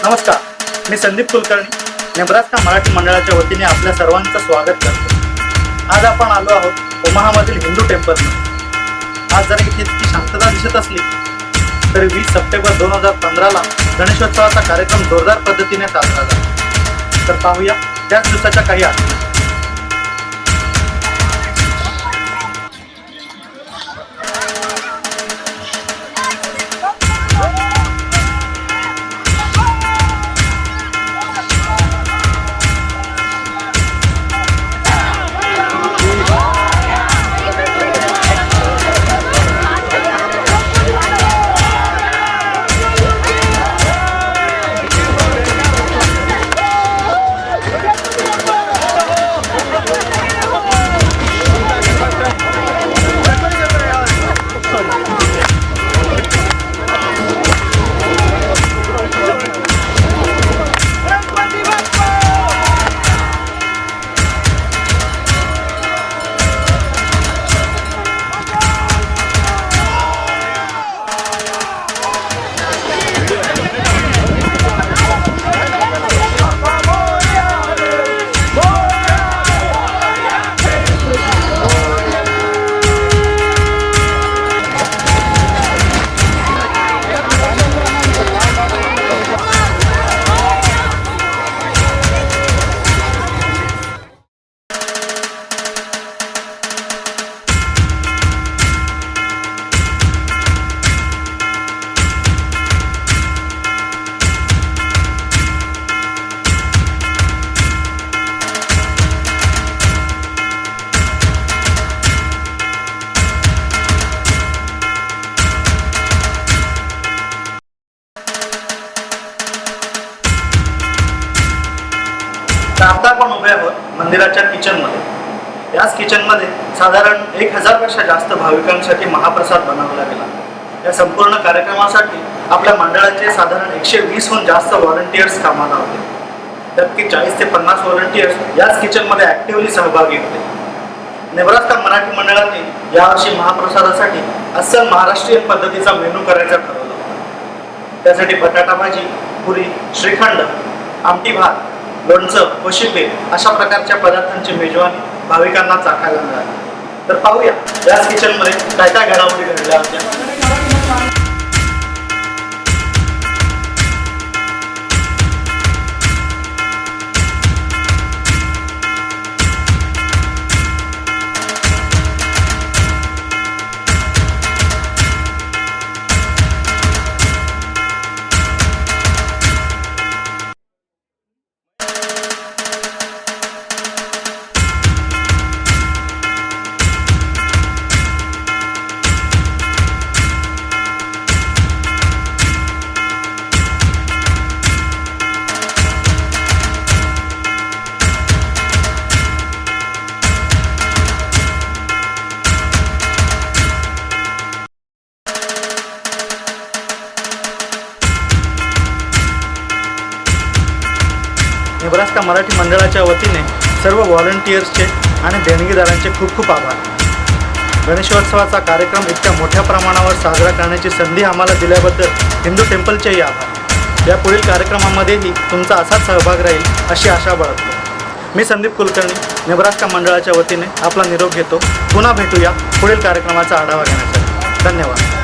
नमस्कार, मी संदीप कुलकर्णी नेब्रास्का मराठी मंडळाच्या वतीने आपल्या सर्वांचं स्वागत करतो। आज आपण आलो आहोत ओमाहामधील हिंदू टेम्पलमध्ये। आज जरा इथे इतकी शांतता दिसत असली तरी 20 सप्टेंबर 2015ला गणेशोत्सवाचा कार्यक्रम जोरदार पद्धतीने साजरा झाला। तर पाहूया त्याच दिवसाच्या काही आठवणी। आता आपण उभे आहोत मंदिराच्या किचनमध्ये। याच किचनमध्ये साधारण 1000 पेक्षा जास्त भाविकांसाठी महाप्रसाद बनवला गेला। या संपूर्ण कार्यक्रमासाठी आपल्या मंडळाचे साधारण 120हून जास्त व्हॉलंटियर्स कामाला होते। त्यात 40 ते 50 व्हॉलंटियर्स याच किचनमध्ये ऍक्टिव्हली सहभागी होते। नेब्रास्का मराठी मंडळाने यावर्षी महाप्रसादासाठी अस्सल महाराष्ट्रीयन पद्धतीचा मेनू करायचा ठरवलं होतं। त्यासाठी बटाटा भाजी, पुरी, श्रीखंड, आमटी भात, लोणचं, कोशिंबीर अशा प्रकारच्या पदार्थांची मेजवानी भाविकांना चाखायला मिळाली। तर पाहूया याच किचनमध्ये काय काय घडामोडी घडल्या होत्या। नेब्रास्का मराठी मंडळाच्या वतीने सर्व व्हॉलंटियर्सचे आणि देणगीदारांचे खूप खूप आभार। गणेशोत्सवाचा कार्यक्रम इतक्या मोठ्या प्रमाणावर साजरा करण्याची संधी आम्हाला दिल्याबद्दल हिंदू टेम्पलचेही आभार। या पुढील कार्यक्रमामध्येही तुमचा असाच सहभाग राहील अशी आशा बाळगतो। मी संदीप कुलकर्णी नेब्रास्का मंडळाच्या वतीने आपला निरोप घेतो। पुन्हा भेटूया पुढील कार्यक्रमाचा आढावा घेण्यासाठी। धन्यवाद।